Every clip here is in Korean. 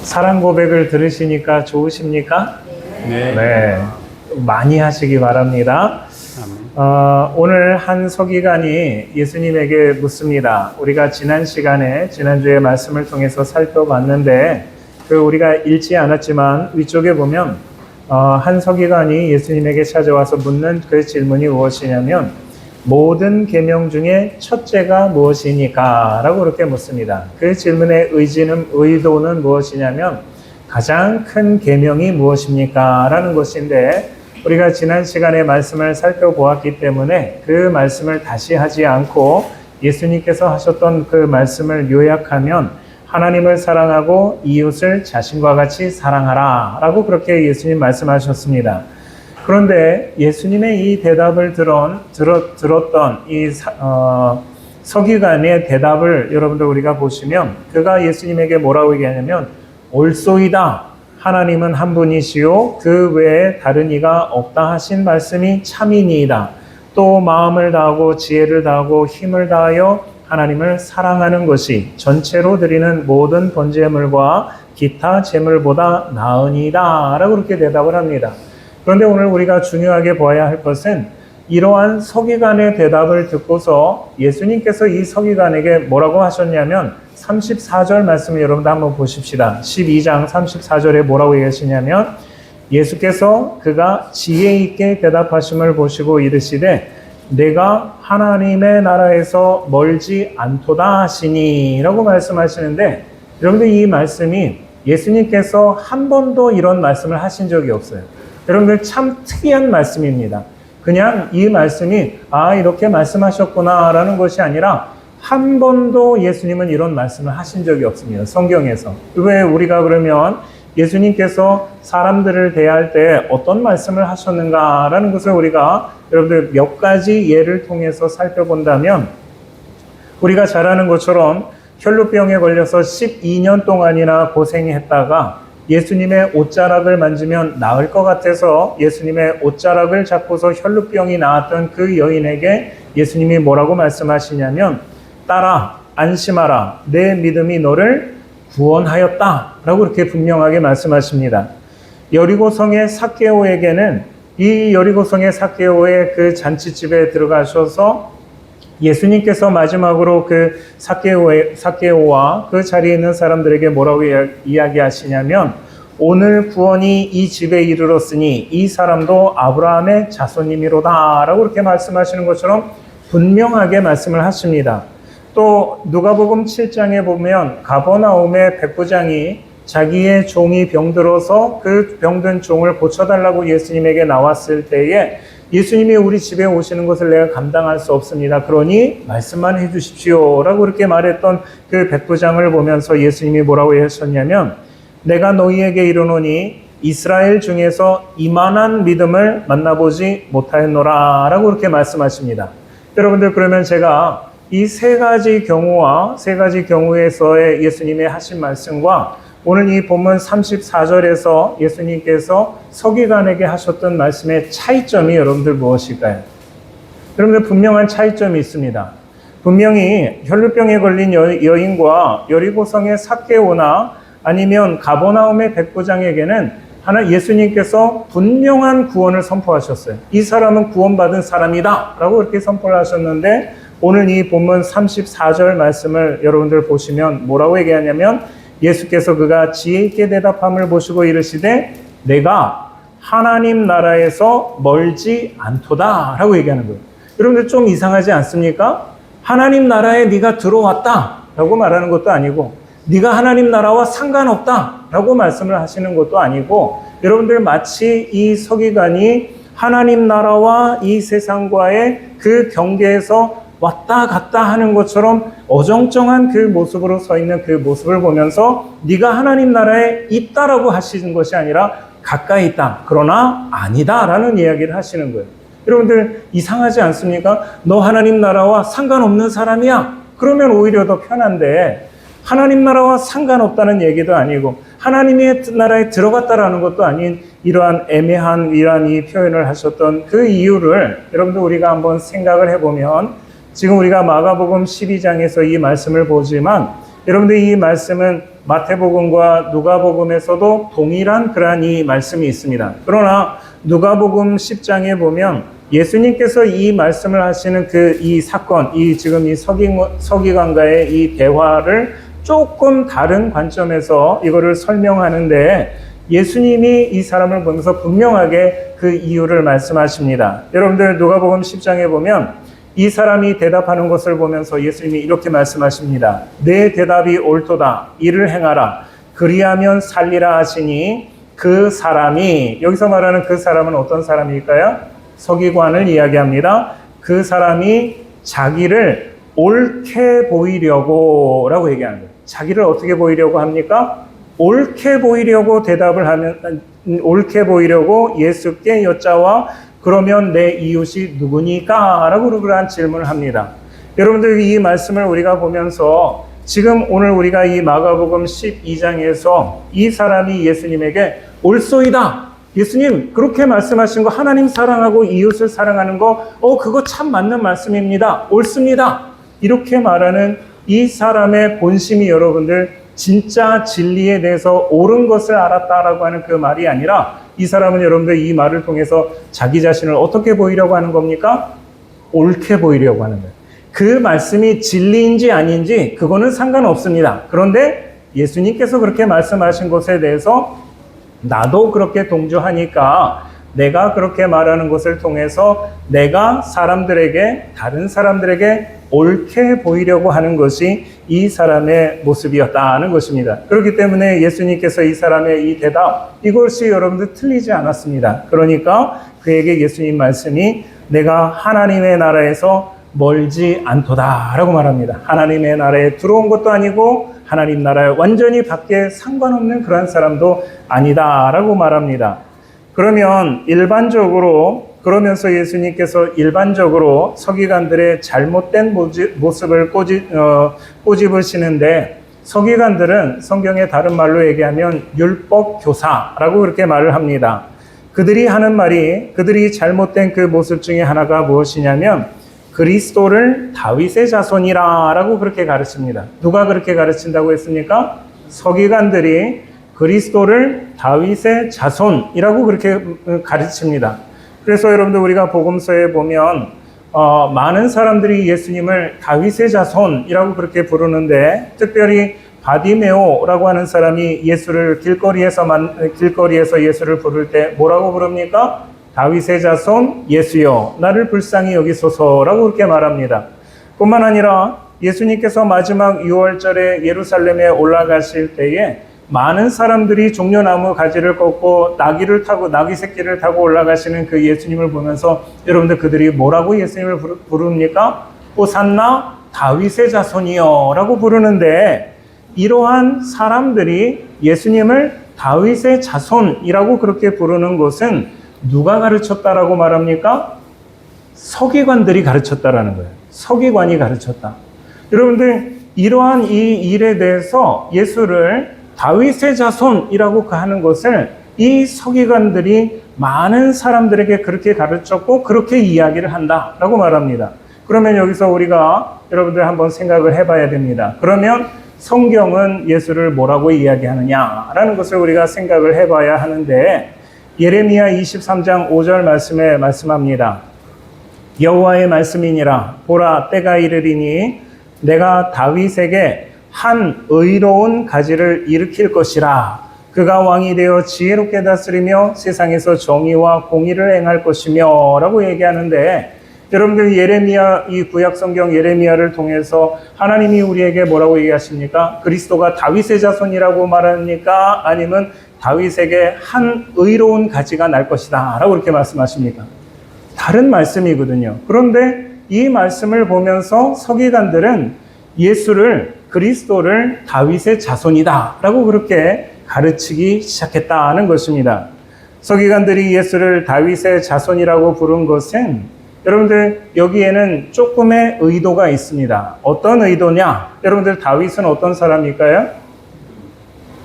사랑 고백을 들으시니까 좋으십니까? 네. 네. 많이 하시기 바랍니다. 오늘 한 서기관이 예수님에게 묻습니다. 우리가 지난주에 말씀을 통해서 살펴봤는데, 우리가 읽지 않았지만 위쪽에 보면, 한 서기관이 예수님에게 찾아와서 묻는 그 질문이 무엇이냐면, 모든 계명 중에 첫째가 무엇이니까? 라고 그렇게 묻습니다. 그 질문의 의도는 무엇이냐면, 가장 큰 계명이 무엇입니까? 라는 것인데, 우리가 지난 시간에 말씀을 살펴보았기 때문에 그 말씀을 다시 하지 않고 예수님께서 하셨던 그 말씀을 요약하면, 하나님을 사랑하고 이웃을 자신과 같이 사랑하라 라고 그렇게 예수님 말씀하셨습니다. 그런데 예수님의 이 대답을 들었던 이 서기관의 대답을 여러분들 우리가 보시면, 그가 예수님에게 뭐라고 얘기하냐면, 옳소이다. 하나님은 한 분이시요 그 외에 다른 이가 없다 하신 말씀이 참이니이다. 또 마음을 다하고 지혜를 다하고 힘을 다하여 하나님을 사랑하는 것이 전체로 드리는 모든 번제물과 기타 제물보다 나으니이다 라고 그렇게 대답을 합니다. 그런데 오늘 우리가 중요하게 보아야 할 것은, 이러한 서기관의 대답을 듣고서 예수님께서 이 서기관에게 뭐라고 하셨냐면, 34절 말씀을 여러분들 한번 보십시다. 12장 34절에 뭐라고 얘기하시냐면, 예수께서 그가 지혜 있게 대답하심을 보시고 이르시되 내가 하나님의 나라에서 멀지 않도다 하시니 라고 말씀하시는데, 여러분들 이 말씀이 예수님께서 한 번도 이런 말씀을 하신 적이 없어요. 여러분들 참 특이한 말씀입니다. 그냥 이 말씀이 이렇게 말씀하셨구나 라는 것이 아니라 한 번도 예수님은 이런 말씀을 하신 적이 없습니다. 성경에서. 왜 우리가 그러면 예수님께서 사람들을 대할 때 어떤 말씀을 하셨는가라는 것을 우리가 여러분들 몇 가지 예를 통해서 살펴본다면, 우리가 잘 아는 것처럼 혈루병에 걸려서 12년 동안이나 고생했다가 예수님의 옷자락을 만지면 나을 것 같아서 예수님의 옷자락을 잡고서 혈루병이 나았던 그 여인에게 예수님이 뭐라고 말씀하시냐면, 딸아 안심하라, 내 믿음이 너를 구원하였다 라고 이렇게 분명하게 말씀하십니다. 여리고성의 삭개오에게는, 이 여리고성의 삭개오의 그 잔치집에 들어가셔서 예수님께서 마지막으로 그 삭개오와 그 자리에 있는 사람들에게 뭐라고 이야기하시냐면, 오늘 구원이 이 집에 이르렀으니 이 사람도 아브라함의 자손님이로다 라고 이렇게 말씀하시는 것처럼 분명하게 말씀을 하십니다. 또 누가복음 7장에 보면 가버나움의 백부장이 자기의 종이 병들어서 그 병든 종을 고쳐달라고 예수님에게 나왔을 때에, 예수님이 우리 집에 오시는 것을 내가 감당할 수 없습니다. 그러니 말씀만 해주십시오 라고 그렇게 말했던 그 백부장을 보면서 예수님이 뭐라고 하셨냐면, 내가 너희에게 이르노니 이스라엘 중에서 이만한 믿음을 만나보지 못하였노라 라고 그렇게 말씀하십니다. 여러분들, 그러면 제가 이 세 가지 경우에서의 예수님의 하신 말씀과 오늘 이 본문 34절에서 예수님께서 서기관에게 하셨던 말씀의 차이점이 여러분들 무엇일까요? 여러분들 분명한 차이점이 있습니다. 분명히 혈루병에 걸린 여인과 여리고성의 삭개오나 아니면 가버나움의 백부장에게는 예수님께서 분명한 구원을 선포하셨어요. 이 사람은 구원받은 사람이다 라고 그렇게 선포를 하셨는데, 오늘 이 본문 34절 말씀을 여러분들 보시면 뭐라고 얘기하냐면, 예수께서 그가 지혜 있게 대답함을 보시고 이르시되 내가 하나님 나라에서 멀지 않도다 라고 얘기하는 거예요. 여러분들 좀 이상하지 않습니까? 하나님 나라에 네가 들어왔다 라고 말하는 것도 아니고, 네가 하나님 나라와 상관없다 라고 말씀을 하시는 것도 아니고, 여러분들 마치 이 서기관이 하나님 나라와 이 세상과의 그 경계에서 왔다 갔다 하는 것처럼 어정쩡한 그 모습으로 서 있는 그 모습을 보면서 네가 하나님 나라에 있다라고 하시는 것이 아니라 가까이 있다, 그러나 아니다 라는 이야기를 하시는 거예요. 여러분들 이상하지 않습니까? 너 하나님 나라와 상관없는 사람이야. 그러면 오히려 더 편한데, 하나님 나라와 상관없다는 얘기도 아니고 하나님의 나라에 들어갔다라는 것도 아닌 이러한 애매한 이 표현을 하셨던 그 이유를 여러분들 우리가 한번 생각을 해보면, 지금 우리가 마가복음 12장에서 이 말씀을 보지만 여러분들 이 말씀은 마태복음과 누가복음에서도 동일한 그러한 이 말씀이 있습니다. 그러나 누가복음 10장에 보면 예수님께서 이 말씀을 하시는 그 이 사건, 지금 이 서기관과의 이 대화를 조금 다른 관점에서 이거를 설명하는데 예수님이 이 사람을 보면서 분명하게 그 이유를 말씀하십니다. 여러분들 누가복음 10장에 보면 이 사람이 대답하는 것을 보면서 예수님이 이렇게 말씀하십니다. 내 대답이 옳도다. 이를 행하라. 그리하면 살리라 하시니 그 사람이, 여기서 말하는 그 사람은 어떤 사람일까요? 서기관을 이야기합니다. 그 사람이 자기를 옳게 보이려고 라고 얘기하는 거예요. 자기를 어떻게 보이려고 합니까? 옳게 보이려고 대답을 하면, 옳게 보이려고 예수께 여짜와 그러면 내 이웃이 누구니까? 라고 그러한 질문을 합니다. 여러분들 이 말씀을 우리가 보면서 지금 오늘 우리가 이 마가복음 12장에서 이 사람이 예수님에게 옳소이다. 예수님 그렇게 말씀하신 거 하나님 사랑하고 이웃을 사랑하는 거 그거 참 맞는 말씀입니다. 옳습니다. 이렇게 말하는 이 사람의 본심이 여러분들 진짜 진리에 대해서 옳은 것을 알았다라고 하는 그 말이 아니라 이 사람은 여러분들 이 말을 통해서 자기 자신을 어떻게 보이려고 하는 겁니까? 옳게 보이려고 하는 거예요. 그 말씀이 진리인지 아닌지 그거는 상관없습니다. 그런데 예수님께서 그렇게 말씀하신 것에 대해서 나도 그렇게 동조하니까 내가 그렇게 말하는 것을 통해서 내가 사람들에게, 다른 사람들에게 옳게 보이려고 하는 것이 이 사람의 모습이었다는 것입니다. 그렇기 때문에 예수님께서 이 사람의 이 대답, 이것이 여러분들 틀리지 않았습니다. 그러니까 그에게 예수님 말씀이 내가 하나님의 나라에서 멀지 않도다 라고 말합니다. 하나님의 나라에 들어온 것도 아니고 하나님 나라에 완전히 밖에 상관없는 그런 사람도 아니다 라고 말합니다. 그러면 그러면서 예수님께서 일반적으로 서기관들의 잘못된 모습을 꼬집으시는데 서기관들은 성경의 다른 말로 얘기하면 율법 교사라고 그렇게 말을 합니다. 그들이 하는 말이 그들이 잘못된 그 모습 중에 하나가 무엇이냐면 그리스도를 다윗의 자손이라고 그렇게 가르칩니다. 누가 그렇게 가르친다고 했습니까? 서기관들이 그리스도를 다윗의 자손이라고 그렇게 가르칩니다. 그래서 여러분들 우리가 복음서에 보면 많은 사람들이 예수님을 다윗의 자손이라고 그렇게 부르는데 특별히 바디메오라고 하는 사람이 예수를 길거리에서 예수를 부를 때 뭐라고 부릅니까? 다윗의 자손 예수여 나를 불쌍히 여기소서라고 그렇게 말합니다. 뿐만 아니라 예수님께서 마지막 6월절에 예루살렘에 올라가실 때에 많은 사람들이 종려나무 가지를 꺾고 나귀 새끼를 타고 올라가시는 그 예수님을 보면서 여러분들 그들이 뭐라고 예수님을 부릅니까? 호산나 다윗의 자손이여 라고 부르는데 이러한 사람들이 예수님을 다윗의 자손이라고 그렇게 부르는 것은 누가 가르쳤다라고 말합니까? 서기관들이 가르쳤다라는 거예요. 서기관이 가르쳤다. 여러분들 이러한 이 일에 대해서 예수를 다윗의 자손이라고 하는 것을 이 서기관들이 많은 사람들에게 그렇게 가르쳤고 그렇게 이야기를 한다라고 말합니다. 그러면 여기서 우리가 여러분들 한번 생각을 해봐야 됩니다. 그러면 성경은 예수를 뭐라고 이야기하느냐라는 것을 우리가 생각을 해봐야 하는데 예레미야 23장 5절 말씀에 말씀합니다. 여호와의 말씀이니라 보라 때가 이르리니 내가 다윗에게 한 의로운 가지를 일으킬 것이라 그가 왕이 되어 지혜롭게 다스리며 세상에서 정의와 공의를 행할 것이며 라고 얘기하는데 여러분들 예레미야 이 구약 성경 예레미야를 통해서 하나님이 우리에게 뭐라고 얘기하십니까? 그리스도가 다윗의 자손이라고 말합니까? 아니면 다윗에게 한 의로운 가지가 날 것이다 라고 이렇게 말씀하십니까? 다른 말씀이거든요. 그런데 이 말씀을 보면서 서기관들은 그리스도를 다윗의 자손이다 라고 그렇게 가르치기 시작했다는 것입니다. 서기관들이 예수를 다윗의 자손이라고 부른 것은 여러분들 여기에는 조금의 의도가 있습니다. 어떤 의도냐? 여러분들 다윗은 어떤 사람일까요?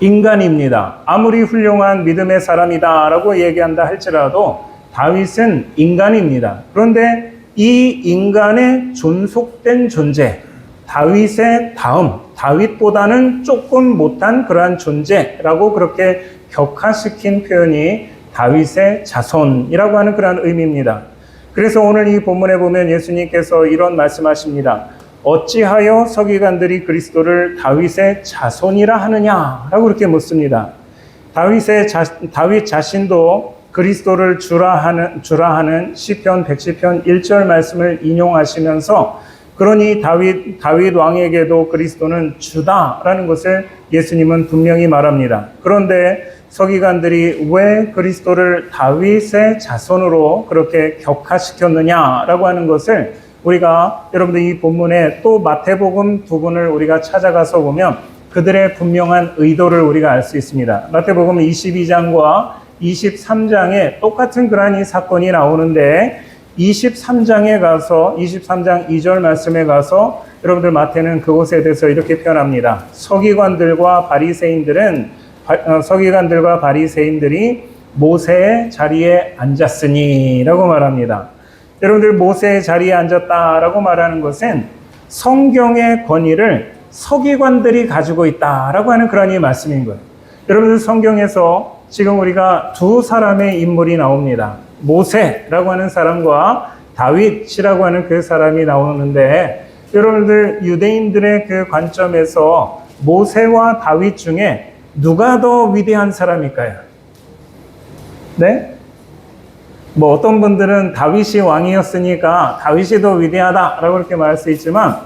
인간입니다. 아무리 훌륭한 믿음의 사람이다 라고 얘기한다 할지라도 다윗은 인간입니다. 그런데 이 인간의 존속된 존재, 다윗의 다윗보다는 조금 못한 그러한 존재라고 그렇게 격화시킨 표현이 다윗의 자손이라고 하는 그러한 의미입니다. 그래서 오늘 이 본문에 보면 예수님께서 이런 말씀하십니다. 어찌하여 서기관들이 그리스도를 다윗의 자손이라 하느냐라고 그렇게 묻습니다. 다윗 자신도 그리스도를 주라 하는 시편 110편 1절 말씀을 인용하시면서 그러니 다윗 왕에게도 그리스도는 주다라는 것을 예수님은 분명히 말합니다. 그런데 서기관들이 왜 그리스도를 다윗의 자손으로 그렇게 격화시켰느냐라고 하는 것을 우리가 여러분들 이 본문에 또 마태복음 부분을 우리가 찾아가서 보면 그들의 분명한 의도를 우리가 알 수 있습니다. 마태복음 22장과 23장에 똑같은 그러한 이 사건이 나오는데 23장에 가서 23장 2절 말씀에 가서 여러분들 마태는 그곳에 대해서 이렇게 표현합니다. 서기관들과 바리새인들이 모세의 자리에 앉았으니라고 말합니다. 여러분들 모세의 자리에 앉았다라고 말하는 것은 성경의 권위를 서기관들이 가지고 있다라고 하는 그런 이 말씀인 거예요. 여러분들 성경에서 지금 우리가 두 사람의 인물이 나옵니다. 모세라고 하는 사람과 다윗이라고 하는 그 사람이 나오는데 여러분들 유대인들의 그 관점에서 모세와 다윗 중에 누가 더 위대한 사람일까요? 네? 뭐 어떤 분들은 다윗이 왕이었으니까 다윗이 더 위대하다라고 그렇게 말할 수 있지만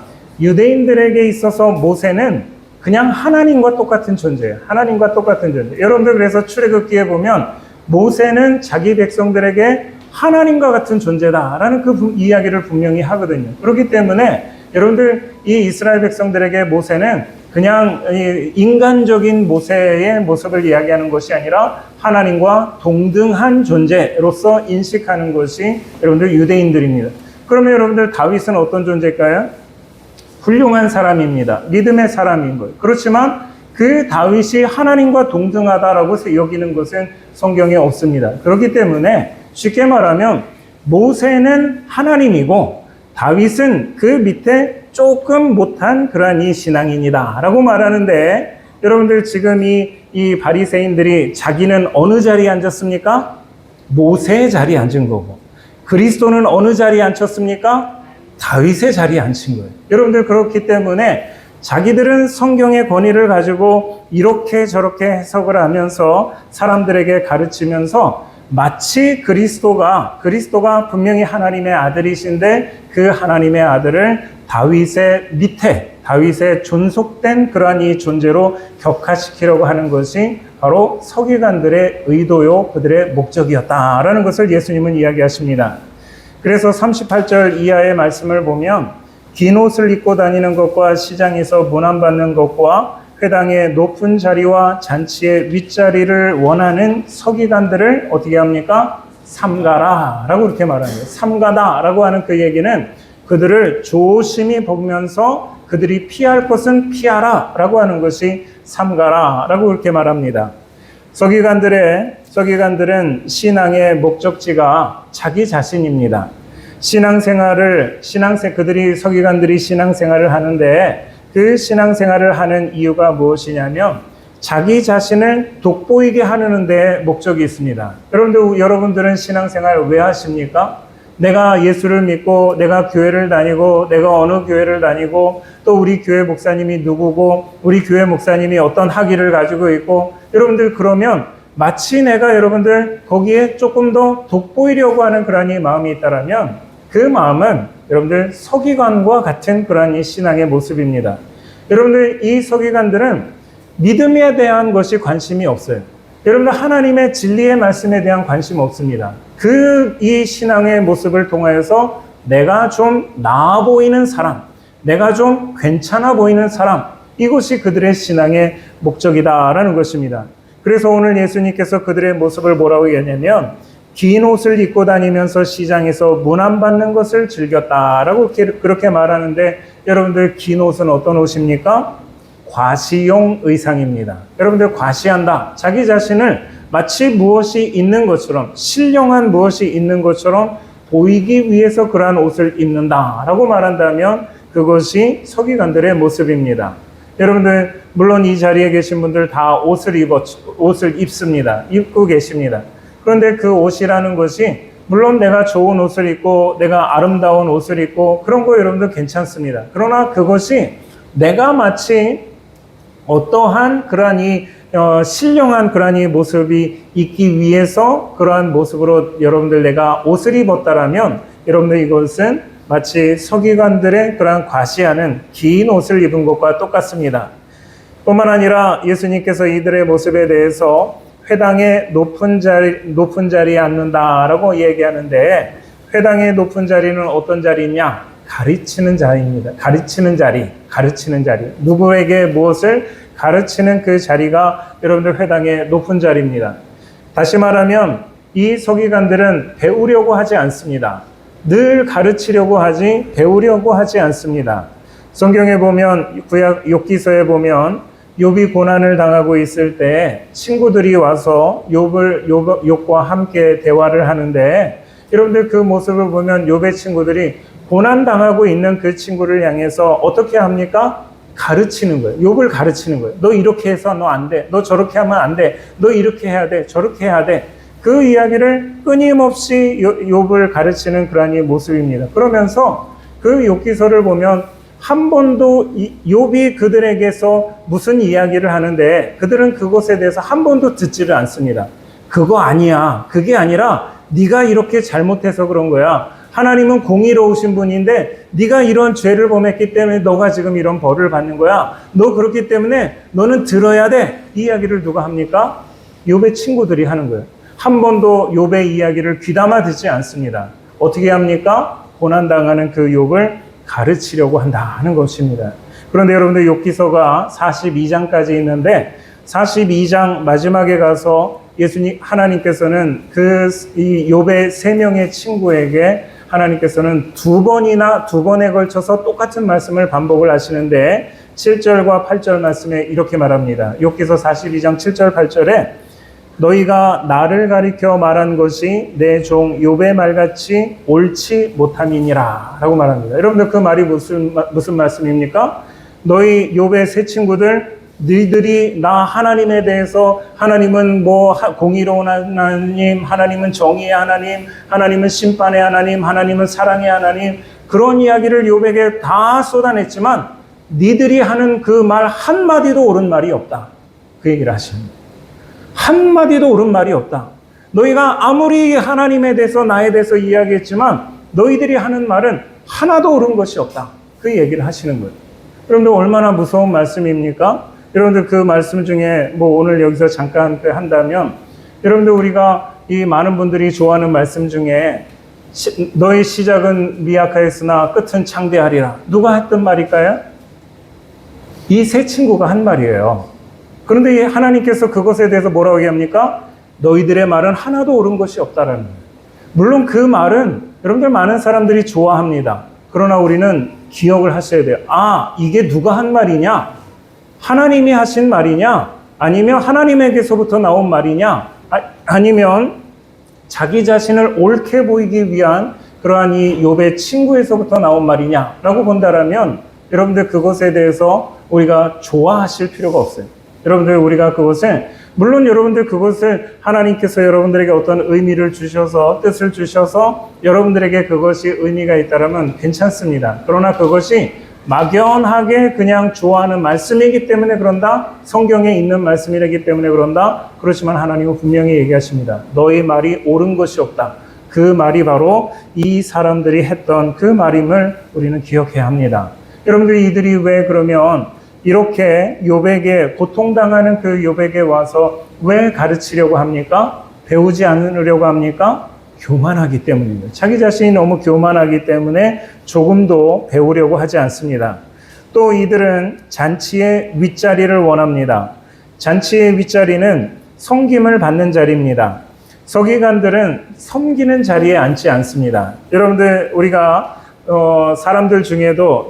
유대인들에게 있어서 모세는 그냥 하나님과 똑같은 존재예요. 하나님과 똑같은 존재. 여러분들 그래서 출애굽기에 보면 모세는 자기 백성들에게 하나님과 같은 존재다라는 그 이야기를 분명히 하거든요. 그렇기 때문에 여러분들 이 이스라엘 백성들에게 모세는 그냥 인간적인 모세의 모습을 이야기하는 것이 아니라 하나님과 동등한 존재로서 인식하는 것이 여러분들 유대인들입니다. 그러면 여러분들 다윗은 어떤 존재일까요? 훌륭한 사람입니다. 믿음의 사람인 거예요. 그렇지만 그 다윗이 하나님과 동등하다라고 여기는 것은 성경에 없습니다. 그렇기 때문에 쉽게 말하면 모세는 하나님이고 다윗은 그 밑에 조금 못한 그러한 이 신앙인이다 라고 말하는데 여러분들 지금 이 바리새인들이 자기는 어느 자리에 앉았습니까? 모세의 자리에 앉은 거고 그리스도는 어느 자리에 앉혔습니까? 다윗의 자리에 앉힌 거예요. 여러분들 그렇기 때문에 자기들은 성경의 권위를 가지고 이렇게 저렇게 해석을 하면서 사람들에게 가르치면서 마치 그리스도가 분명히 하나님의 아들이신데 그 하나님의 아들을 다윗의 밑에 다윗의 존속된 그러한 이 존재로 격화시키려고 하는 것이 바로 서기관들의 의도요 그들의 목적이었다라는 것을 예수님은 이야기하십니다. 그래서 38절 이하의 말씀을 보면 긴 옷을 입고 다니는 것과 시장에서 문안받는 것과 회당의 높은 자리와 잔치의 윗자리를 원하는 서기관들을 어떻게 합니까? 삼가라 라고 이렇게 말합니다. 삼가다 라고 하는 그 얘기는 그들을 조심히 보면서 그들이 피할 것은 피하라 라고 하는 것이 삼가라 라고 이렇게 말합니다. 서기관들은 신앙의 목적지가 자기 자신입니다. 그들이 서기관들이 신앙생활을 하는데 그 신앙생활을 하는 이유가 무엇이냐면 자기 자신을 돋보이게 하는 데 목적이 있습니다. 여러분들은 신앙생활을 왜 하십니까? 내가 예수를 믿고 내가 교회를 다니고 내가 어느 교회를 다니고 또 우리 교회 목사님이 누구고 우리 교회 목사님이 어떤 학위를 가지고 있고 여러분들 그러면 마치 내가 여러분들 거기에 조금 더 돋보이려고 하는 그런 이 마음이 있다라면 그 마음은 여러분들 서기관과 같은 그런 이 신앙의 모습입니다. 여러분들 이 서기관들은 믿음에 대한 것이 관심이 없어요. 여러분들 하나님의 진리의 말씀에 대한 관심 없습니다. 이 신앙의 모습을 통하여서 내가 좀 나아 보이는 사람, 내가 좀 괜찮아 보이는 사람, 이것이 그들의 신앙의 목적이다라는 것입니다. 그래서 오늘 예수님께서 그들의 모습을 뭐라고 얘기하냐면 긴 옷을 입고 다니면서 시장에서 문안받는 것을 즐겼다라고 그렇게 말하는데 여러분들 긴 옷은 어떤 옷입니까? 과시용 의상입니다. 여러분들 과시한다. 자기 자신을 마치 무엇이 있는 것처럼 신령한 무엇이 있는 것처럼 보이기 위해서 그러한 옷을 입는다라고 말한다면 그것이 서기관들의 모습입니다. 여러분들 물론 이 자리에 계신 분들 다 옷을 입습니다. 입고 계십니다. 그런데 그 옷이라는 것이 물론 내가 좋은 옷을 입고 내가 아름다운 옷을 입고 그런 거 여러분들 괜찮습니다. 그러나 그것이 내가 마치 어떠한 그러한 신령한 그러한 모습이 있기 위해서 그러한 모습으로 여러분들 내가 옷을 입었다라면 여러분들 이것은 마치 서기관들의 그러한 과시하는 긴 옷을 입은 것과 똑같습니다. 뿐만 아니라 예수님께서 이들의 모습에 대해서 회당의 높은 자리에 앉는다라고 얘기하는데 회당의 높은 자리는 어떤 자리냐? 가르치는 자리입니다. 가르치는 자리. 누구에게 무엇을 가르치는 그 자리가 여러분들 회당의 높은 자리입니다. 다시 말하면 이 서기관들은 배우려고 하지 않습니다. 늘 가르치려고 하지 배우려고 하지 않습니다. 성경에 보면 구약 욥기서에 보면 욥이 고난을 당하고 있을 때 친구들이 와서 욥과 함께 대화를 하는데 여러분들 그 모습을 보면 욥의 친구들이 고난 당하고 있는 그 친구를 향해서 어떻게 합니까? 가르치는 거예요. 욥을 가르치는 거예요. 너 이렇게 해서 너 안 돼. 너 저렇게 하면 안 돼. 너 이렇게 해야 돼. 저렇게 해야 돼. 그 이야기를 끊임없이 욥을 가르치는 그러한 모습입니다. 그러면서 그 욥기서를 보면 한 번도 욥이 그들에게서 무슨 이야기를 하는데 그들은 그것에 대해서 한 번도 듣지를 않습니다. 그거 아니야. 그게 아니라 네가 이렇게 잘못해서 그런 거야. 하나님은 공의로우신 분인데 네가 이런 죄를 범했기 때문에 너가 지금 이런 벌을 받는 거야. 너 그렇기 때문에 너는 들어야 돼. 이 이야기를 누가 합니까? 욥의 친구들이 하는 거예요. 한 번도 욥의 이야기를 귀담아 듣지 않습니다. 어떻게 합니까? 고난당하는 그 욥을 가르치려고 한다는 것입니다. 그런데 여러분들 욥기서가 42장까지 있는데 42장 마지막에 가서 하나님께서는 이 욥의 3명의 친구에게 하나님께서는 두 번에 걸쳐서 똑같은 말씀을 반복을 하시는데 7절과 8절 말씀에 이렇게 말합니다. 욥기서 42장 7절 8절에 너희가 나를 가리켜 말한 것이 내 종 욥의 말같이 옳지 못함이니라 라고 말합니다. 여러분들 그 말이 무슨 말씀입니까? 너희 욥의 세 친구들 너희들이 나 하나님에 대해서 하나님은 공의로운 하나님, 하나님은 정의의 하나님, 하나님은 심판의 하나님, 하나님은 사랑의 하나님 그런 이야기를 욥에게 다 쏟아냈지만 니들이 하는 그 말 한마디도 옳은 말이 없다. 그 얘기를 하십니다. 한마디도 옳은 말이 없다. 너희가 아무리 하나님에 대해서 나에 대해서 이야기했지만 너희들이 하는 말은 하나도 옳은 것이 없다. 그 얘기를 하시는 거예요. 여러분들 얼마나 무서운 말씀입니까? 여러분들 그 말씀 중에 오늘 여기서 잠깐 한다면 여러분들 우리가 이 많은 분들이 좋아하는 말씀 중에 너의 시작은 미약하였으나 끝은 창대하리라. 누가 했던 말일까요? 이 세 친구가 한 말이에요. 그런데 하나님께서 그것에 대해서 뭐라고 얘기합니까? 너희들의 말은 하나도 옳은 것이 없다라는 거예요. 물론 그 말은 여러분들 많은 사람들이 좋아합니다. 그러나 우리는 기억을 하셔야 돼요. 이게 누가 한 말이냐? 하나님이 하신 말이냐? 아니면 하나님에게서부터 나온 말이냐? 아니면 자기 자신을 옳게 보이기 위한 그러한 이 욥의 친구에서부터 나온 말이냐라고 본다라면 여러분들 그것에 대해서 우리가 좋아하실 필요가 없어요. 여러분들 우리가 그것을 물론 여러분들 그것을 하나님께서 여러분들에게 어떤 의미를 주셔서 뜻을 주셔서 여러분들에게 그것이 의미가 있다면 괜찮습니다. 그러나 그것이 막연하게 그냥 좋아하는 말씀이기 때문에 그런다. 성경에 있는 말씀이기 때문에 그런다. 그렇지만 하나님은 분명히 얘기하십니다. 너희 말이 옳은 것이 없다. 그 말이 바로 이 사람들이 했던 그 말임을 우리는 기억해야 합니다. 여러분들 이들이 왜 그러면 이렇게 욥에게 고통당하는 그 욥에게 와서 왜 가르치려고 합니까? 배우지 않으려고 합니까? 교만하기 때문입니다. 자기 자신이 너무 교만하기 때문에 조금도 배우려고 하지 않습니다. 또 이들은 잔치의 윗자리를 원합니다. 잔치의 윗자리는 섬김을 받는 자리입니다. 서기관들은 섬기는 자리에 앉지 않습니다. 여러분들 우리가 사람들 중에도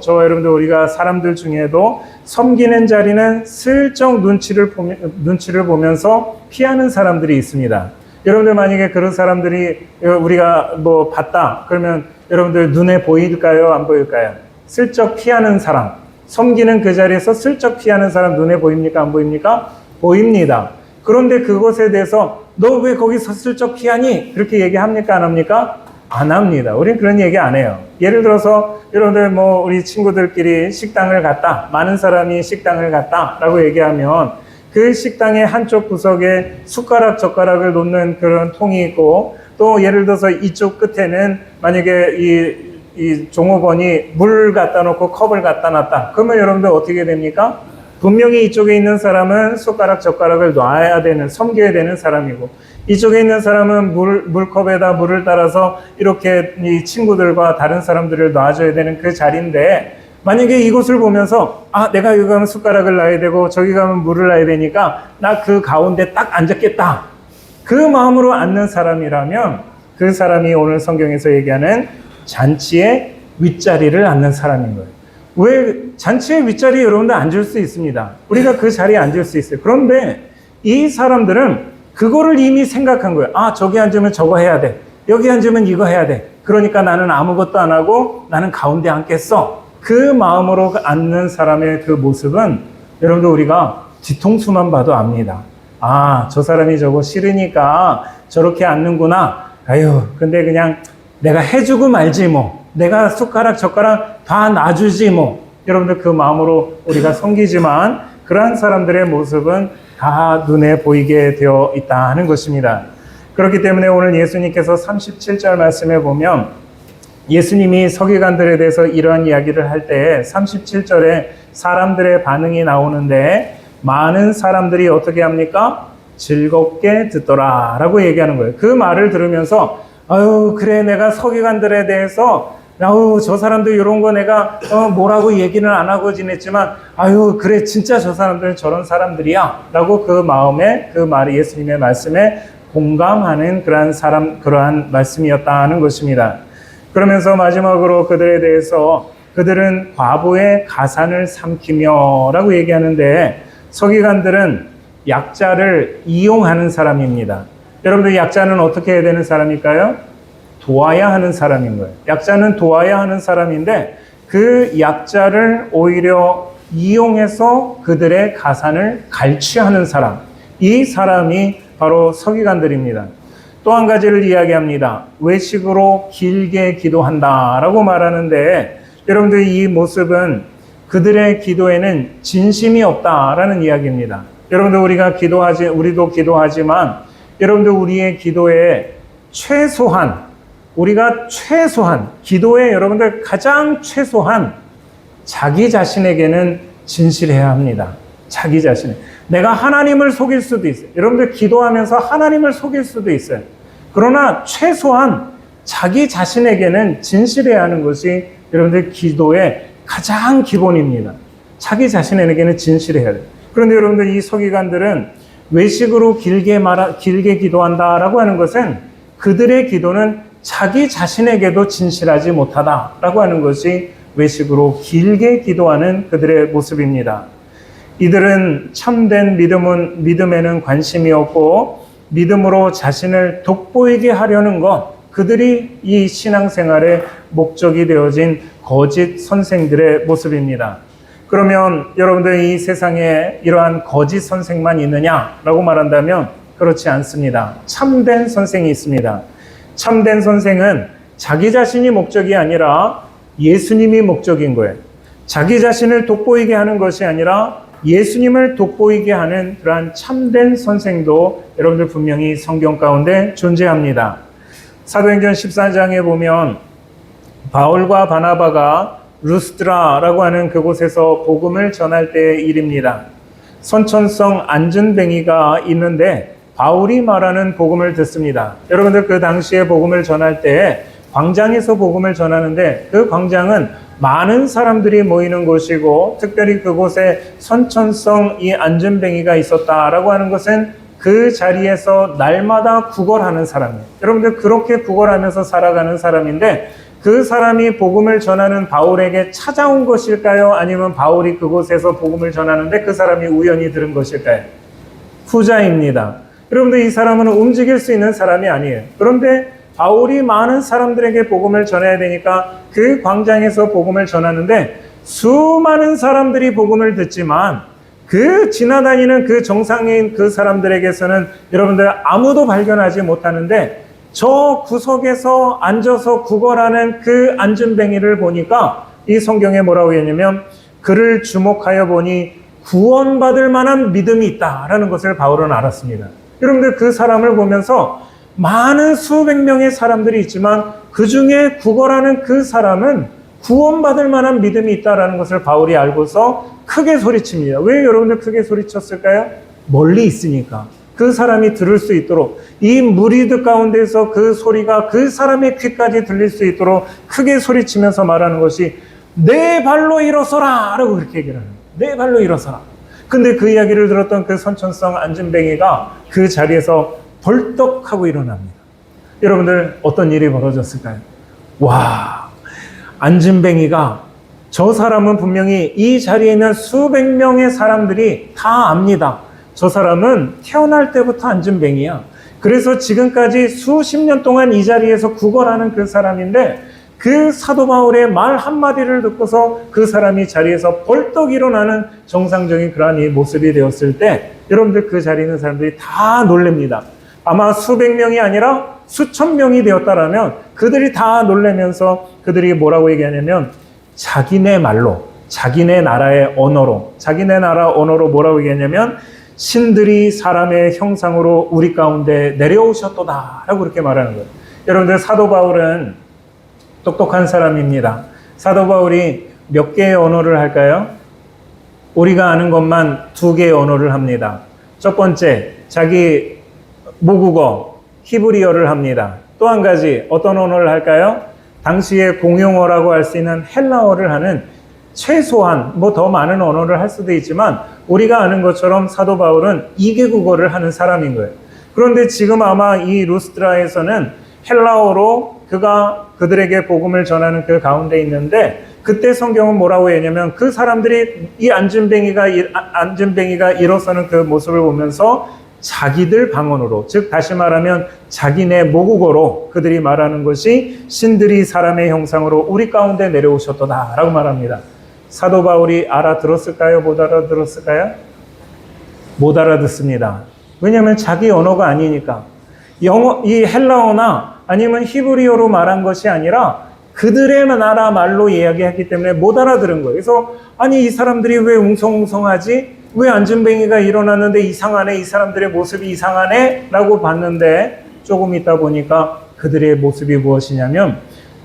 우리가 사람들 중에도 섬기는 자리는 슬쩍 눈치를 보면서 피하는 사람들이 있습니다. 여러분들 만약에 그런 사람들이 우리가 봤다 그러면 여러분들 눈에 보일까요? 안 보일까요? 슬쩍 피하는 사람. 섬기는 그 자리에서 슬쩍 피하는 사람 눈에 보입니까? 안 보입니까? 보입니다. 그런데 그것에 대해서 너 왜 거기서 슬쩍 피하니? 그렇게 얘기합니까? 안 합니까? 안 합니다. 우리는 그런 얘기 안 해요. 예를 들어서 여러분들 우리 친구들끼리 식당을 갔다. 많은 사람이 식당을 갔다라고 얘기하면 그 식당의 한쪽 구석에 숟가락, 젓가락을 놓는 그런 통이 있고 또 예를 들어서 이쪽 끝에는 만약에 이 종업원이 물 갖다 놓고 컵을 갖다 놨다. 그러면 여러분들 어떻게 됩니까? 분명히 이쪽에 있는 사람은 숟가락, 젓가락을 놔야 되는, 섬겨야 되는 사람이고 이쪽에 있는 사람은 물컵에다 물을 따라서 이렇게 이 친구들과 다른 사람들을 놔줘야 되는 그 자리인데 만약에 이곳을 보면서 내가 여기 가면 숟가락을 놔야 되고 저기 가면 물을 놔야 되니까 나 그 가운데 딱 앉았겠다. 그 마음으로 앉는 사람이라면 그 사람이 오늘 성경에서 얘기하는 잔치의 윗자리를 앉는 사람인 거예요. 왜 잔치의 윗자리에 여러분들 앉을 수 있습니다. 우리가 그 자리에 앉을 수 있어요. 그런데 이 사람들은 그거를 이미 생각한 거예요. 저기 앉으면 저거 해야 돼. 여기 앉으면 이거 해야 돼. 그러니까 나는 아무것도 안 하고 나는 가운데 앉겠어. 그 마음으로 앉는 사람의 그 모습은 여러분들 우리가 뒤통수만 봐도 압니다. 저 사람이 저거 싫으니까 저렇게 앉는구나. 근데 그냥 내가 해주고 말지 뭐. 내가 숟가락 젓가락 다 놔주지 뭐. 여러분들 그 마음으로 우리가 섬기지만 그러한 사람들의 모습은 다 눈에 보이게 되어 있다는 것입니다. 그렇기 때문에 오늘 예수님께서 37절 말씀에 보면 예수님이 서기관들에 대해서 이러한 이야기를 할 때 37절에 사람들의 반응이 나오는데 많은 사람들이 어떻게 합니까? 즐겁게 듣더라 라고 얘기하는 거예요. 그 말을 들으면서 그래 내가 서기관들에 대해서 저 사람들 이런 거 내가 뭐라고 얘기는 안 하고 지냈지만 그래 진짜 저 사람들은 저런 사람들이야 라고 그 마음에 그 말이 예수님의 말씀에 공감하는 그러한 말씀이었다는 것입니다. 그러면서 마지막으로 그들에 대해서 그들은 과부의 가산을 삼키며 라고 얘기하는데 서기관들은 약자를 이용하는 사람입니다. 여러분들 약자는 어떻게 해야 되는 사람일까요? 도와야 하는 사람인 거예요. 약자는 도와야 하는 사람인데 그 약자를 오히려 이용해서 그들의 가산을 갈취하는 사람. 이 사람이 바로 서기관들입니다. 또 한 가지를 이야기합니다. 외식으로 길게 기도한다라고 말하는데 여러분들 이 모습은 그들의 기도에는 진심이 없다라는 이야기입니다. 여러분들 우리도 기도하지만 여러분들 우리의 기도에 우리가 최소한 기도에 여러분들 가장 최소한 자기 자신에게는 진실해야 합니다. 자기 자신. 내가 하나님을 속일 수도 있어요. 여러분들 기도하면서 하나님을 속일 수도 있어요. 그러나 최소한 자기 자신에게는 진실해야 하는 것이 여러분들 기도의 가장 기본입니다. 자기 자신에게는 진실해야 돼요. 그런데 여러분들 이 서기관들은 외식으로 길게 기도한다라고 하는 것은 그들의 기도는 자기 자신에게도 진실하지 못하다라고 하는 것이 외식으로 길게 기도하는 그들의 모습입니다. 이들은 참된 믿음에는 관심이 없고 믿음으로 자신을 돋보이게 하려는 것, 그들이 이 신앙생활의 목적이 되어진 거짓 선생들의 모습입니다. 그러면 여러분들 이 세상에 이러한 거짓 선생만 있느냐라고 말한다면 그렇지 않습니다. 참된 선생이 있습니다. 참된 선생은 자기 자신이 목적이 아니라 예수님이 목적인 거예요. 자기 자신을 돋보이게 하는 것이 아니라 예수님을 돋보이게 하는 그러한 참된 선생도 여러분들 분명히 성경 가운데 존재합니다. 사도행전 14장에 보면 바울과 바나바가 루스드라라고 하는 그곳에서 복음을 전할 때의 일입니다. 선천성 안전뱅이가 있는데 바울이 말하는 복음을 듣습니다. 여러분들 그 당시에 복음을 전할 때 광장에서 복음을 전하는데 그 광장은 많은 사람들이 모이는 곳이고 특별히 그곳에 선천성 이 안전뱅이가 있었다라고 하는 것은 그 자리에서 날마다 구걸하는 사람이에요. 여러분들 그렇게 구걸하면서 살아가는 사람인데 그 사람이 복음을 전하는 바울에게 찾아온 것일까요? 아니면 바울이 그곳에서 복음을 전하는데 그 사람이 우연히 들은 것일까요? 후자입니다. 여러분들 이 사람은 움직일 수 있는 사람이 아니에요. 그런데 바울이 많은 사람들에게 복음을 전해야 되니까 그 광장에서 복음을 전하는데 수많은 사람들이 복음을 듣지만 그 지나다니는 그 정상인 그 사람들에게서는 여러분들 아무도 발견하지 못하는데 저 구석에서 앉아서 구걸하는 그 안진뱅이를 보니까 이 성경에 뭐라고 했냐면 그를 주목하여 보니 구원받을 만한 믿음이 있다라는 것을 바울은 알았습니다. 여러분들 그 사람을 보면서 많은 수백 명의 사람들이 있지만 그 중에 구걸하는 그 사람은 구원받을 만한 믿음이 있다라는 것을 바울이 알고서 크게 소리칩니다. 왜 여러분들 크게 소리쳤을까요? 멀리 있으니까. 그 사람이 들을 수 있도록 이 무리들 가운데서 그 소리가 그 사람의 귀까지 들릴 수 있도록 크게 소리치면서 말하는 것이 내 발로 일어서라 라고 그렇게 얘기를 합니다. 내 발로 일어서라. 근데 그 이야기를 들었던 그 선천성 안진뱅이가 그 자리에서 벌떡하고 일어납니다. 여러분들 어떤 일이 벌어졌을까요? 와, 안진뱅이가 저 사람은 분명히 이 자리에 있는 수백 명의 사람들이 다 압니다. 저 사람은 태어날 때부터 안진뱅이야. 그래서 지금까지 수십 년 동안 이 자리에서 구걸하는 그 사람인데 그 사도 바울의 말 한마디를 듣고서 그 사람이 자리에서 벌떡 일어나는 정상적인 그러한 이 모습이 되었을 때 여러분들 그 자리에 있는 사람들이 다 놀랍니다. 아마 수백 명이 아니라 수천 명이 되었다라면 그들이 다 놀라면서 그들이 뭐라고 얘기하냐면 자기네 말로, 자기네 나라의 언어로, 자기네 나라 언어로 뭐라고 얘기하냐면 신들이 사람의 형상으로 우리 가운데 내려오셨도다 라고 그렇게 말하는 거예요. 여러분들 사도 바울은 똑똑한 사람입니다. 사도 바울이 몇 개의 언어를 할까요? 우리가 아는 것만 2개의 언어를 합니다. 첫 번째, 자기 모국어 히브리어를 합니다. 또 한 가지 어떤 언어를 할까요? 당시의 공용어라고 할 수 있는 헬라어를 하는 최소한 뭐 더 많은 언어를 할 수도 있지만 우리가 아는 것처럼 사도 바울은 2개국어를 하는 사람인 거예요. 그런데 지금 아마 이 루스드라에서는 헬라어로 그가 그들에게 복음을 전하는 그 가운데 있는데 그때 성경은 뭐라고 했냐면 그 사람들이 이 안진뱅이가 일어서는 그 모습을 보면서 자기들 방언으로, 즉 다시 말하면 자기네 모국어로 그들이 말하는 것이 신들이 사람의 형상으로 우리 가운데 내려오셨도다 라고 말합니다. 사도 바울이 알아들었을까요? 못 알아들었을까요? 못 알아듣습니다. 왜냐하면 자기 언어가 아니니까. 이 헬라어나 아니면 히브리어로 말한 것이 아니라 그들의 나라 말로 이야기했기 때문에 못 알아들은 거예요. 그래서 아니 이 사람들이 왜 웅성웅성하지? 왜 안진뱅이가 일어났는데 이상하네? 이 사람들의 모습이 이상하네? 라고 봤는데 조금 있다 보니까 그들의 모습이 무엇이냐면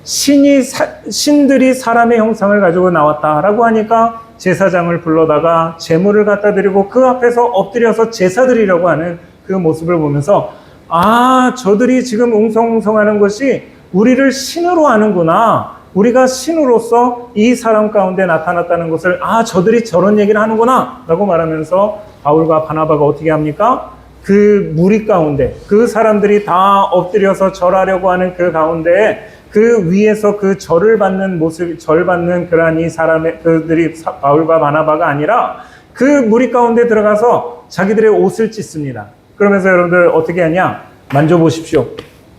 신들이 사람의 형상을 가지고 나왔다라고 하니까 제사장을 불러다가 제물을 갖다 드리고 그 앞에서 엎드려서 제사 드리려고 하는 그 모습을 보면서 아, 저들이 지금 웅성웅성하는 것이 우리를 신으로 아는구나. 우리가 신으로서 이 사람 가운데 나타났다는 것을 아, 저들이 저런 얘기를 하는구나 라고 말하면서 바울과 바나바가 어떻게 합니까? 그 무리 가운데 그 사람들이 다 엎드려서 절하려고 하는 그 가운데에 그 위에서 그 절을 받는 모습, 절 받는 그러한 이 사람의 그들이 바울과 바나바가 아니라 그 무리 가운데 들어가서 자기들의 옷을 찢습니다. 그러면서 여러분들 어떻게 하냐? 만져보십시오.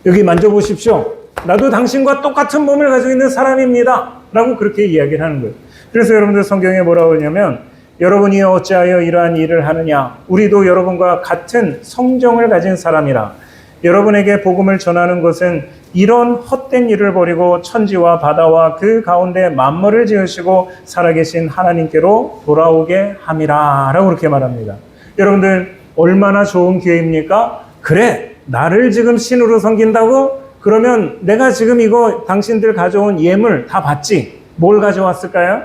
여기 만져보십시오. 나도 당신과 똑같은 몸을 가지고 있는 사람입니다. 라고 그렇게 이야기를 하는 거예요. 그래서 여러분들 성경에 뭐라고 하냐면 여러분이 어찌하여 이러한 일을 하느냐? 우리도 여러분과 같은 성정을 가진 사람이라. 여러분에게 복음을 전하는 것은 이런 헛된 일을 버리고 천지와 바다와 그 가운데 만물을 지으시고 살아계신 하나님께로 돌아오게 함이라 라고 그렇게 말합니다. 여러분들 얼마나 좋은 기회입니까? 그래, 나를 지금 신으로 섬긴다고? 그러면 내가 지금 이거 당신들 가져온 예물 다 받지? 뭘 가져왔을까요?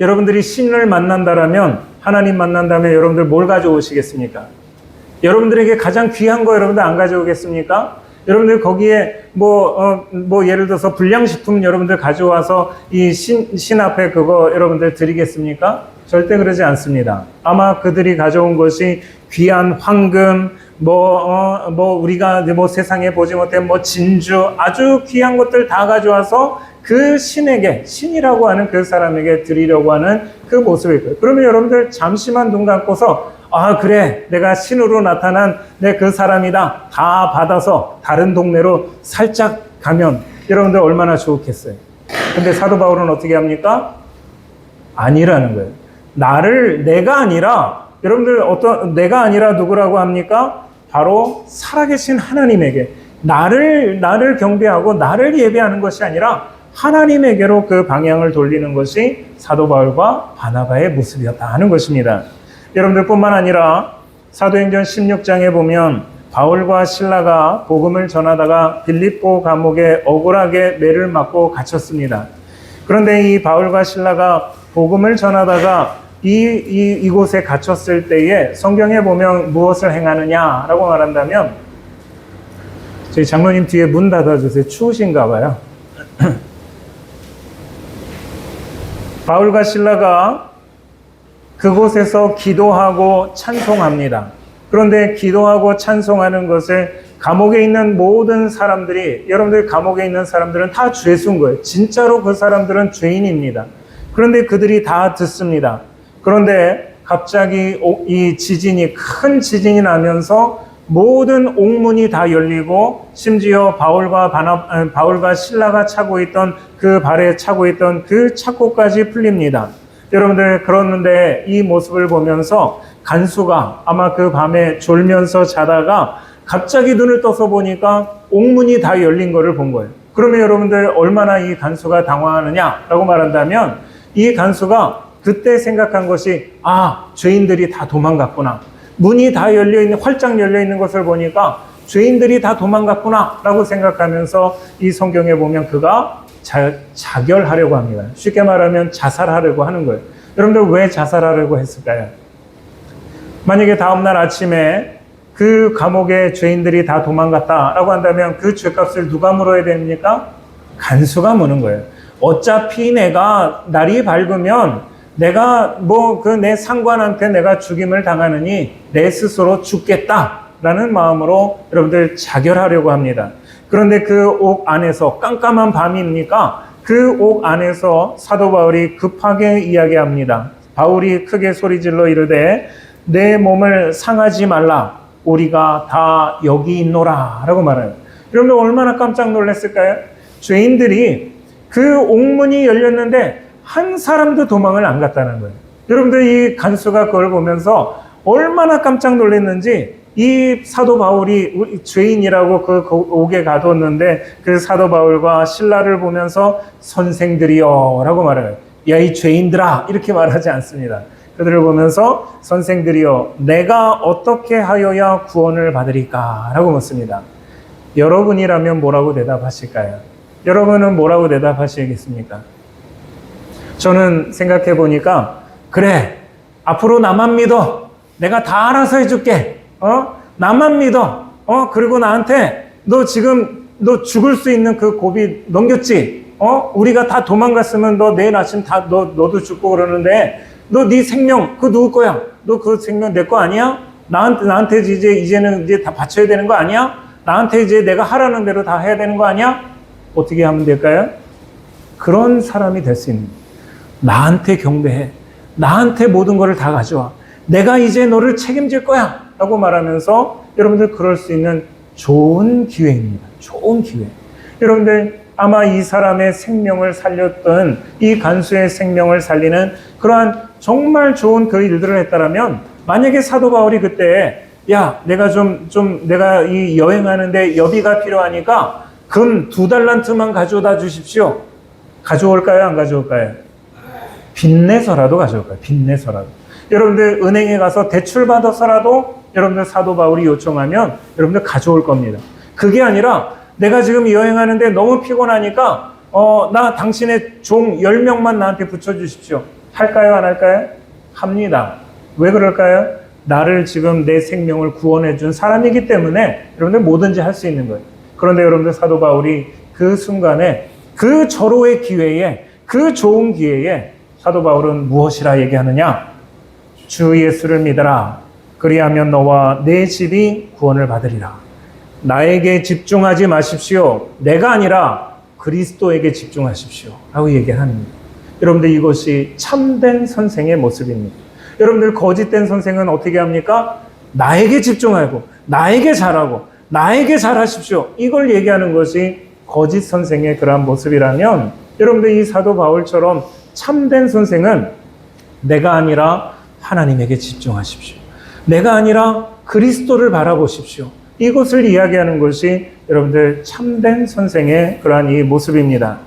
여러분들이 신을 만난다라면, 하나님 만난다면 여러분들 뭘 가져오시겠습니까? 여러분들에게 가장 귀한 거 여러분들 안 가져오겠습니까? 여러분들 거기에 예를 들어서 불량식품 여러분들 가져와서 이 신 앞에 그거 여러분들 드리겠습니까? 절대 그러지 않습니다. 아마 그들이 가져온 것이 귀한 황금, 우리가 세상에 보지 못한 진주, 아주 귀한 것들 다 가져와서 그 신에게, 신이라고 하는 그 사람에게 드리려고 하는 그 모습일 거예요. 그러면 여러분들 잠시만 눈 감고서 아, 그래, 내가 신으로 나타난 내 그 사람이다. 다 받아서 다른 동네로 살짝 가면 여러분들 얼마나 좋겠어요. 근데 사도 바울은 어떻게 합니까? 아니라는 거예요. 내가 아니라, 여러분들 내가 아니라 누구라고 합니까? 바로 살아계신 하나님에게, 나를 경배하고 나를 예배하는 것이 아니라 하나님에게로 그 방향을 돌리는 것이 사도 바울과 바나바의 모습이었다 하는 것입니다. 여러분들 뿐만 아니라 사도행전 16장에 보면 바울과 실라가 복음을 전하다가 빌립보 감옥에 억울하게 매를 맞고 갇혔습니다. 그런데 이 바울과 실라가 복음을 전하다가 이곳에 갇혔을 때에 성경에 보면 무엇을 행하느냐라고 말한다면, 저희 장로님 뒤에 문 닫아주세요. 추우신가 봐요. 바울과 실라가 그곳에서 기도하고 찬송합니다. 그런데 기도하고 찬송하는 것을 감옥에 있는 모든 사람들이, 여러분들 감옥에 있는 사람들은 다 죄수인 거예요. 진짜로 그 사람들은 죄인입니다. 그런데 그들이 다 듣습니다. 그런데 갑자기 이 큰 지진이 나면서 모든 옥문이 다 열리고, 심지어 바울과 실라가 그 발에 차고 있던 그 착고까지 풀립니다. 여러분들, 그러는데 이 모습을 보면서 간수가 아마 그 밤에 졸면서 자다가 갑자기 눈을 떠서 보니까 옥문이 다 열린 것을 본 거예요. 그러면 여러분들 얼마나 이 간수가 당황하느냐라고 말한다면, 이 간수가 그때 생각한 것이, 죄인들이 다 도망갔구나. 문이 다 활짝 열려있는 것을 보니까 죄인들이 다 도망갔구나 라고 생각하면서 이 성경에 보면 그가 자결하려고 합니다. 쉽게 말하면 자살하려고 하는 거예요. 여러분들 왜 자살하려고 했을까요? 만약에 다음날 아침에 그 감옥에 죄인들이 다 도망갔다라고 한다면 그 죄값을 누가 물어야 됩니까? 간수가 무는 거예요. 어차피 내가 날이 밝으면 내가 내 상관한테 내가 죽임을 당하느니 내 스스로 죽겠다라는 마음으로 여러분들 자결하려고 합니다. 그런데 그 옥 안에서, 깜깜한 밤입니까? 그 옥 안에서 사도 바울이 급하게 이야기합니다. 바울이 크게 소리질러 이르되 내 몸을 상하지 말라. 우리가 다 여기 있노라 라고 말해요. 여러분들 얼마나 깜짝 놀랐을까요? 죄인들이 그 옥문이 열렸는데 한 사람도 도망을 안 갔다는 거예요. 여러분들 이 간수가 그걸 보면서 얼마나 깜짝 놀랐는지, 이 사도 바울이 죄인이라고 그 옥에 가뒀는데 그 사도 바울과 실라를 보면서 선생들이여 라고 말해요. 야, 이 죄인들아 이렇게 말하지 않습니다. 그들을 보면서 선생들이여 내가 어떻게 하여야 구원을 받으리까 라고 묻습니다. 여러분이라면 뭐라고 대답하실까요? 여러분은 뭐라고 대답하시겠습니까? 저는 생각해 보니까, 그래, 앞으로 나만 믿어. 내가 다 알아서 해줄게. 나만 믿어. 그리고 나한테 너 죽을 수 있는 그 고비 넘겼지? 우리가 다 도망갔으면 너 내일 아침 너도 죽고 그러는데, 너 네 생명, 그거 누구 거야? 너 그 생명 내 거 아니야? 나한테 이제는 다 바쳐야 되는 거 아니야? 나한테 이제 내가 하라는 대로 다 해야 되는 거 아니야? 어떻게 하면 될까요? 그런 사람이 될 수 있는 거예요. 나한테 경배해. 나한테 모든 것을 다 가져와. 내가 이제 너를 책임질 거야. 라고 말하면서 여러분들 그럴 수 있는 좋은 기회입니다. 좋은 기회. 여러분들 아마 이 사람의 생명을 살렸던, 이 간수의 생명을 살리는 그러한 정말 좋은 그 일들을 했다라면, 만약에 사도 바울이 그때, 야, 내가 내가 이 여행하는데 여비가 필요하니까 금 2달란트만 가져다 주십시오. 가져올까요? 안 가져올까요? 빚내서라도 가져올 거예요. 빚내서라도. 여러분들 은행에 가서 대출 받아서라도 여러분들 사도 바울이 요청하면 여러분들 가져올 겁니다. 그게 아니라 내가 지금 여행하는데 너무 피곤하니까 나 당신의 종 10명만 나한테 붙여주십시오. 할까요? 안 할까요? 합니다. 왜 그럴까요? 나를 지금 내 생명을 구원해 준 사람이기 때문에 여러분들 뭐든지 할 수 있는 거예요. 그런데 여러분들 사도 바울이 그 순간에, 그 절호의 기회에, 그 좋은 기회에 사도 바울은 무엇이라 얘기하느냐? 주 예수를 믿어라. 그리하면 너와 내 집이 구원을 받으리라. 나에게 집중하지 마십시오. 내가 아니라 그리스도에게 집중하십시오. 라고 얘기하는 겁니다. 여러분들 이것이 참된 선생의 모습입니다. 여러분들 거짓된 선생은 어떻게 합니까? 나에게 집중하고, 나에게 잘하고, 나에게 잘하십시오. 이걸 얘기하는 것이 거짓 선생의 그러한 모습이라면 여러분들 이 사도 바울처럼 참된 선생은 내가 아니라 하나님에게 집중하십시오. 내가 아니라 그리스도를 바라보십시오. 이것을 이야기하는 것이 여러분들 참된 선생의 그러한 이 모습입니다.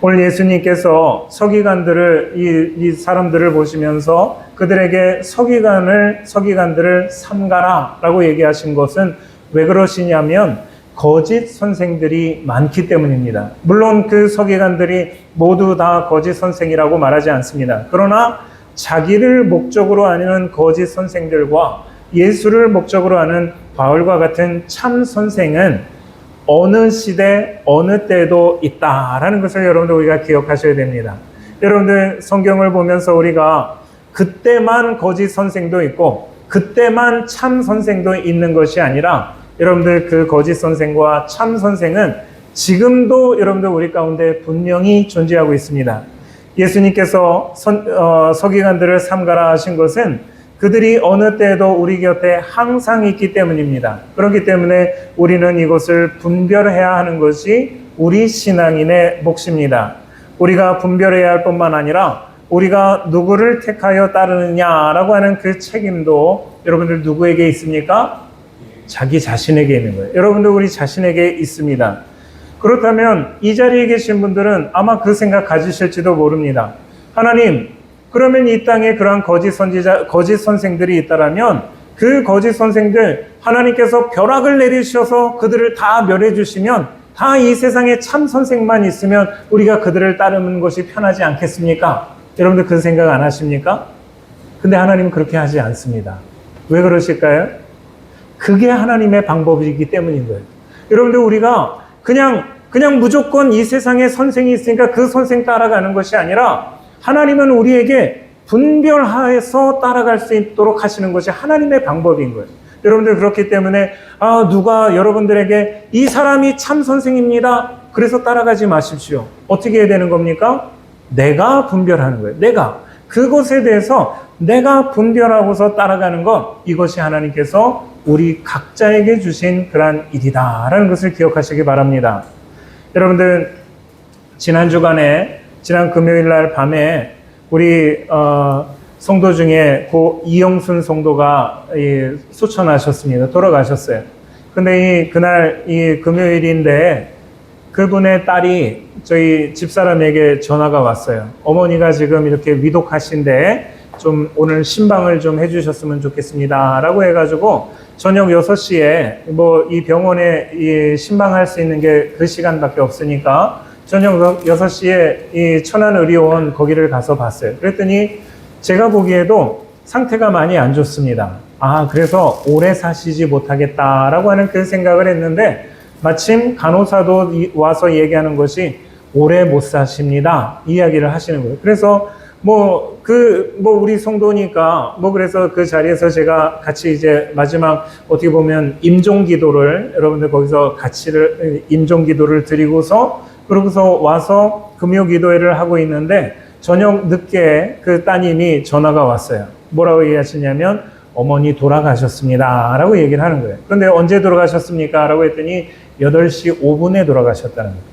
오늘 예수님께서 서기관들을 이 사람들을 보시면서 그들에게 서기관들을 삼가라라고 얘기하신 것은 왜 그러시냐면 거짓 선생들이 많기 때문입니다. 물론 그 서기관들이 모두 다 거짓 선생이라고 말하지 않습니다. 그러나 자기를 목적으로 하는 거짓 선생들과 예수를 목적으로 하는 바울과 같은 참 선생은 어느 시대, 어느 때도 있다라는 것을 여러분들 우리가 기억하셔야 됩니다. 여러분들 성경을 보면서 우리가 그때만 거짓 선생도 있고 그때만 참 선생도 있는 것이 아니라 여러분들 그 거짓 선생과 참 선생은 지금도 여러분들 우리 가운데 분명히 존재하고 있습니다. 예수님께서 서기관들을 삼가라 하신 것은 그들이 어느 때에도 우리 곁에 항상 있기 때문입니다. 그렇기 때문에 우리는 이것을 분별해야 하는 것이 우리 신앙인의 몫입니다. 우리가 분별해야 할 뿐만 아니라 우리가 누구를 택하여 따르느냐라고 하는 그 책임도 여러분들 누구에게 있습니까? 자기 자신에게 있는 거예요. 여러분들 우리 자신에게 있습니다. 그렇다면 이 자리에 계신 분들은 아마 그 생각 가지실지도 모릅니다. 하나님, 그러면 이 땅에 그러한 거짓 선생들이 있다라면 그 거짓 선생들 하나님께서 벼락을 내리셔서 그들을 다 멸해 주시면 다 이 세상에 참 선생만 있으면 우리가 그들을 따르는 것이 편하지 않겠습니까? 여러분들 그 생각 안 하십니까? 근데 하나님은 그렇게 하지 않습니다. 왜 그러실까요? 그게 하나님의 방법이기 때문인 거예요. 여러분들 우리가 그냥 무조건 이 세상에 선생이 있으니까 그 선생 따라가는 것이 아니라 하나님은 우리에게 분별하여서 따라갈 수 있도록 하시는 것이 하나님의 방법인 거예요. 여러분들 그렇기 때문에 누가 여러분들에게 이 사람이 참 선생입니다. 그래서 따라가지 마십시오. 어떻게 해야 되는 겁니까? 내가 분별하는 거예요. 내가. 그것에 대해서 내가 분별하고서 따라가는 것, 이것이 하나님께서 우리 각자에게 주신 그러한 일이다라는 것을 기억하시기 바랍니다. 여러분들 지난 금요일 날 밤에 우리 성도 중에 고 이영순 성도가 소천하셨습니다. 돌아가셨어요. 근데 그날 금요일인데 그분의 딸이 저희 집사람에게 전화가 왔어요. 어머니가 지금 이렇게 위독하신데 좀 오늘 신방을 좀 해주셨으면 좋겠습니다. 라고 해가지고 저녁 6시에 이 병원에 신방할 수 있는 게 그 시간밖에 없으니까 저녁 6시에 이 천안의료원 거기를 가서 봤어요. 그랬더니 제가 보기에도 상태가 많이 안 좋습니다. 그래서 오래 사시지 못하겠다라고 하는 그 생각을 했는데 마침 간호사도 와서 얘기하는 것이 오래 못 사십니다. 이야기를 하시는 거예요. 그래서 우리 성도니까 그래서 그 자리에서 제가 같이 이제 마지막 어떻게 보면 임종기도를 여러분들 거기서 임종기도를 드리고서 그러고서 와서 금요기도회를 하고 있는데 저녁 늦게 그 따님이 전화가 왔어요. 뭐라고 얘기하시냐면 어머니 돌아가셨습니다 라고 얘기를 하는 거예요. 그런데 언제 돌아가셨습니까? 라고 했더니 8시 5분에 돌아가셨다는 거예요.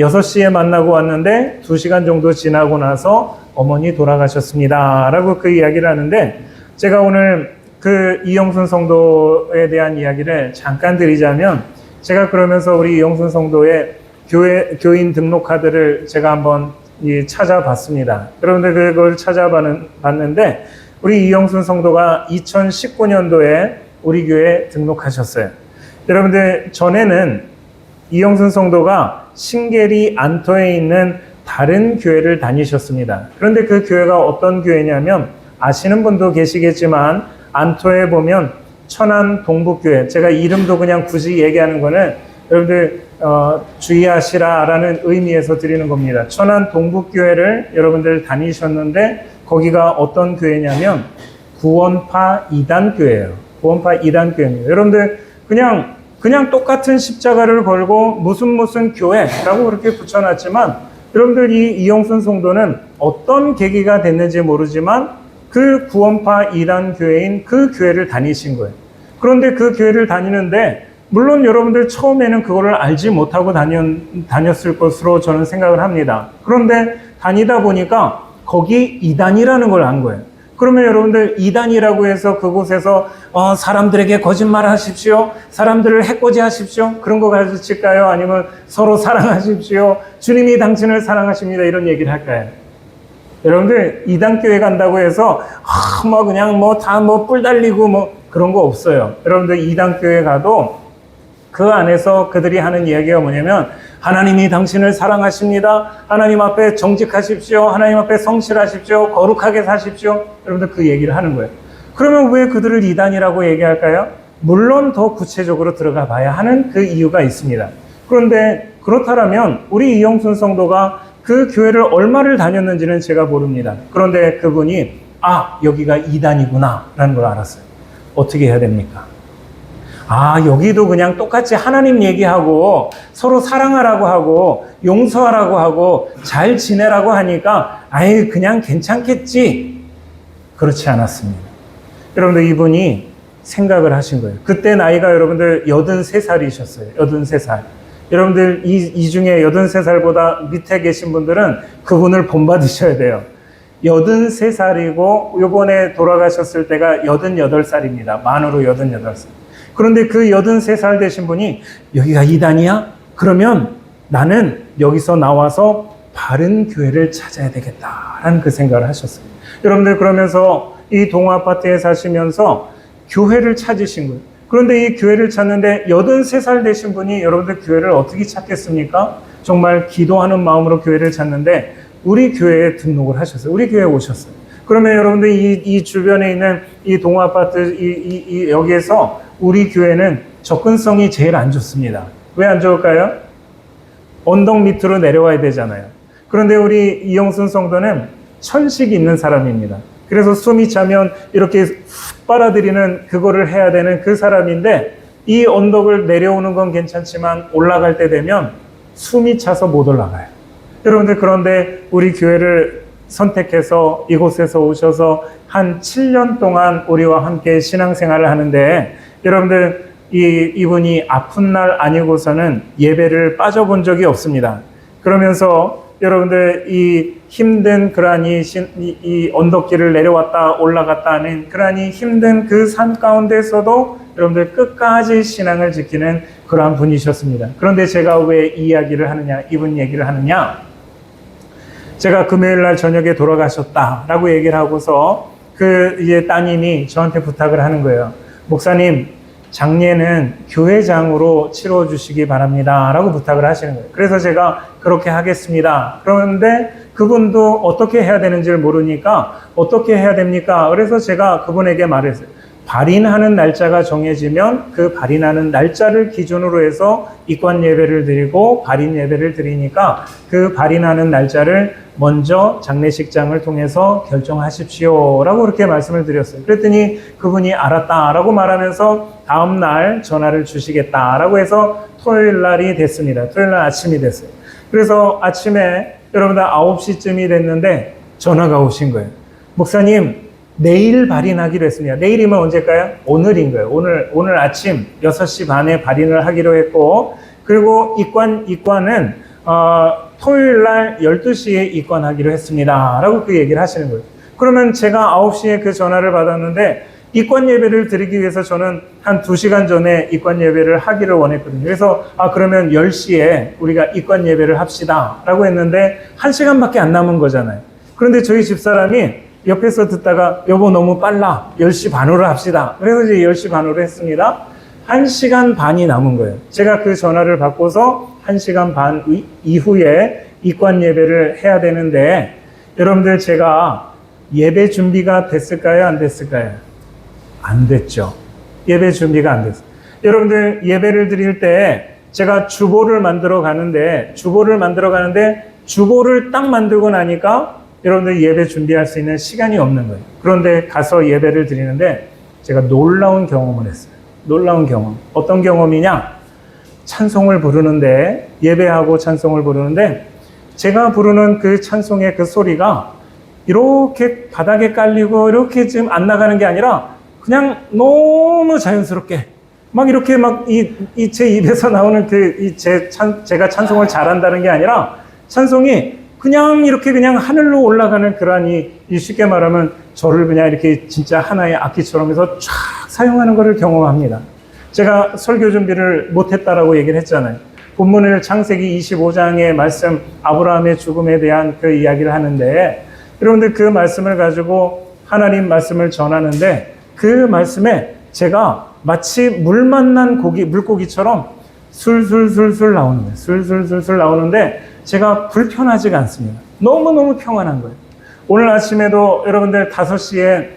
6시에 만나고 왔는데 2시간 정도 지나고 나서 어머니 돌아가셨습니다 라고 그 이야기를 하는데 제가 오늘 그 이영순 성도에 대한 이야기를 잠깐 드리자면 제가 그러면서 우리 이영순 성도의 교인 등록 카드를 제가 한번 찾아봤습니다. 여러분들 그걸 찾아봤는데 우리 이영순 성도가 2019년도에 우리 교회에 등록하셨어요. 여러분들 전에는 이영순 성도가 신계리 안터에 있는 다른 교회를 다니셨습니다. 그런데 그 교회가 어떤 교회냐면 아시는 분도 계시겠지만 안터에 보면 천안 동북교회, 제가 이름도 그냥 굳이 얘기하는 거는 여러분들 주의하시라라는 의미에서 드리는 겁니다. 천안 동북교회를 여러분들 다니셨는데 거기가 어떤 교회냐면 구원파 2단 교회예요. 구원파 2단 교회입니다. 여러분들 그냥 똑같은 십자가를 걸고 무슨 교회라고 그렇게 붙여놨지만 여러분들 이 이영순 성도는 어떤 계기가 됐는지 모르지만 그 구원파 2단 교회인 그 교회를 다니신 거예요. 그런데 그 교회를 다니는데 물론 여러분들 처음에는 그거를 알지 못하고 다녔을 것으로 저는 생각을 합니다. 그런데 다니다 보니까 거기 이단이라는 걸 안 거예요. 그러면 여러분들 이단이라고 해서 그곳에서 사람들에게 거짓말 하십시오, 사람들을 해코지 하십시오, 그런 거 가르칠까요? 아니면 서로 사랑하십시오, 주님이 당신을 사랑하십니다, 이런 얘기를 할까요? 여러분들 이단 교회 간다고 해서 그냥 다 뿔 달리고 그런 거 없어요. 여러분들 이단 교회 가도 그 안에서 그들이 하는 이야기가 뭐냐면, 하나님이 당신을 사랑하십니다, 하나님 앞에 정직하십시오, 하나님 앞에 성실하십시오, 거룩하게 사십시오. 여러분들 그 얘기를 하는 거예요. 그러면 왜 그들을 이단이라고 얘기할까요? 물론 더 구체적으로 들어가 봐야 하는 그 이유가 있습니다. 그런데 그렇다면 우리 이영순 성도가 그 교회를 얼마를 다녔는지는 제가 모릅니다. 그런데 그분이 여기가 이단이구나 라는 걸 알았어요. 어떻게 해야 됩니까? 여기도 그냥 똑같이 하나님 얘기하고 서로 사랑하라고 하고 용서하라고 하고 잘 지내라고 하니까 그냥 괜찮겠지. 그렇지 않았습니다. 여러분들, 이분이 생각을 하신 거예요. 그때 나이가 여러분들 83살이셨어요. 83살. 여러분들 이 중에 83살보다 밑에 계신 분들은 그분을 본받으셔야 돼요. 83살이고 요번에 돌아가셨을 때가 88살입니다. 만으로 88살. 그런데 그 83살 되신 분이 여기가 이단이야? 그러면 나는 여기서 나와서 바른 교회를 찾아야 되겠다라는 그 생각을 하셨어요. 여러분들, 그러면서 이 동아파트에 사시면서 교회를 찾으신 거예요. 그런데 이 교회를 찾는데 83살 되신 분이 여러분들 교회를 어떻게 찾겠습니까? 정말 기도하는 마음으로 교회를 찾는데 우리 교회에 등록을 하셨어요. 우리 교회에 오셨어요. 그러면 여러분들 이 주변에 있는 이 동아파트 여기에서 우리 교회는 접근성이 제일 안 좋습니다. 왜 안 좋을까요? 언덕 밑으로 내려와야 되잖아요. 그런데 우리 이영순 성도는 천식이 있는 사람입니다. 그래서 숨이 차면 이렇게 훅 빨아들이는 그거를 해야 되는 그 사람인데, 이 언덕을 내려오는 건 괜찮지만 올라갈 때 되면 숨이 차서 못 올라가요. 여러분들, 그런데 우리 교회를 선택해서 이곳에서 오셔서 한 7년 동안 우리와 함께 신앙생활을 하는데, 여러분들, 이분이 아픈 날 아니고서는 예배를 빠져본 적이 없습니다. 그러면서 여러분들, 이 힘든 그러한 이 언덕길을 내려왔다 올라갔다 하는 그러한 이 힘든 그 산 가운데서도 여러분들 끝까지 신앙을 지키는 그러한 분이셨습니다. 그런데 제가 왜 이 이야기를 하느냐, 이분 얘기를 하느냐? 제가 금요일 날 저녁에 돌아가셨다라고 얘기를 하고서 이제 따님이 저한테 부탁을 하는 거예요. 목사님, 장례는 교회장으로 치러 주시기 바랍니다 라고 부탁을 하시는 거예요. 그래서 제가 그렇게 하겠습니다. 그런데 그분도 어떻게 해야 되는지를 모르니까 어떻게 해야 됩니까? 그래서 제가 그분에게 말했어요. 발인하는 날짜가 정해지면 그 발인하는 날짜를 기준으로 해서 이관 예배를 드리고 발인 예배를 드리니까 그 발인하는 날짜를 먼저 장례식장을 통해서 결정하십시오 라고 그렇게 말씀을 드렸어요. 그랬더니 그분이 알았다라고 말하면서 다음 날 전화를 주시겠다라고 해서 토요일 날이 됐습니다. 토요일 날 아침이 됐어요. 그래서 아침에 여러분들 9시쯤이 됐는데 전화가 오신 거예요. 목사님, 내일 발인하기로 했습니다. 내일이면 언제일까요? 오늘인 거예요. 오늘 아침 6시 반에 발인을 하기로 했고, 그리고 이관은 토요일 날 12시에 입관하기로 했습니다 라고 그 얘기를 하시는 거예요. 그러면 제가 9시에 그 전화를 받았는데 입관 예배를 드리기 위해서 저는 한 2시간 전에 입관 예배를 하기를 원했거든요. 그래서 그러면 10시에 우리가 입관 예배를 합시다 라고 했는데 1시간밖에 안 남은 거잖아요. 그런데 저희 집사람이 옆에서 듣다가 여보 너무 빨라, 10시 반으로 합시다. 그래서 이제 10시 반으로 했습니다. 1시간 반이 남은 거예요. 제가 그 전화를 받고서 1시간 반 이후에 입관 예배를 해야 되는데, 여러분들, 제가 예배 준비가 됐을까요? 안 됐을까요? 안 됐죠. 예배 준비가 안 됐어요. 여러분들, 예배를 드릴 때 제가 주보를 만들어 가는데 주보를 딱 만들고 나니까 여러분들 예배 준비할 수 있는 시간이 없는 거예요. 그런데 가서 예배를 드리는데 제가 놀라운 경험을 했어요. 놀라운 경험. 어떤 경험이냐? 찬송을 부르는데, 예배하고 찬송을 부르는데, 제가 부르는 그 찬송의 그 소리가 이렇게 바닥에 깔리고 이렇게 지금 안 나가는 게 아니라 그냥 너무 자연스럽게 막 이렇게 막 제 입에서 나오는 제가 찬송을 잘한다는 게 아니라 찬송이 그냥 이렇게 그냥 하늘로 올라가는 그러한 이 쉽게 말하면 저를 그냥 이렇게 진짜 하나의 악기처럼 해서 쫙 사용하는 것을 경험합니다. 제가 설교 준비를 못했다라고 얘기를 했잖아요. 본문을 창세기 25장의 말씀, 아브라함의 죽음에 대한 그 이야기를 하는데, 여러분들 그 말씀을 가지고 하나님 말씀을 전하는데, 그 말씀에 제가 마치 물 만난 물고기처럼 술술술술 나오는 거예요. 술술술술 나오는데 제가 불편하지가 않습니다. 너무너무 평안한 거예요. 오늘 아침에도 여러분들 5시에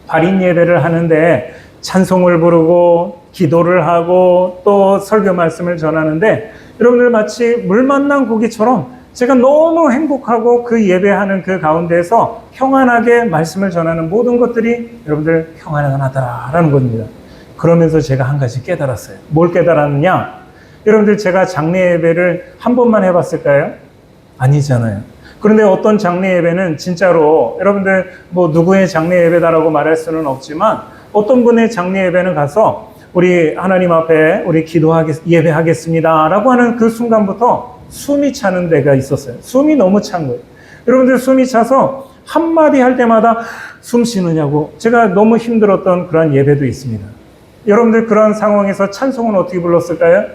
발인 예배를 하는데 찬송을 부르고 기도를 하고 또 설교 말씀을 전하는데 여러분들 마치 물 만난 고기처럼 제가 너무 행복하고 그 예배하는 그 가운데에서 평안하게 말씀을 전하는 모든 것들이 여러분들 평안하다라는 겁니다. 그러면서 제가 한 가지 깨달았어요. 뭘 깨달았느냐? 여러분들 제가 장례 예배를 한 번만 해봤을까요? 아니잖아요. 그런데 어떤 장례 예배는 진짜로 여러분들 뭐 누구의 장례 예배다라고 말할 수는 없지만 어떤 분의 장례 예배는 가서 우리 하나님 앞에 우리 예배하겠습니다 라고 하는 그 순간부터 숨이 차는 데가 있었어요. 숨이 너무 찬 거예요. 여러분들 숨이 차서 한마디 할 때마다 숨 쉬느냐고 제가 너무 힘들었던 그런 예배도 있습니다. 여러분들 그런 상황에서 찬송은 어떻게 불렀을까요?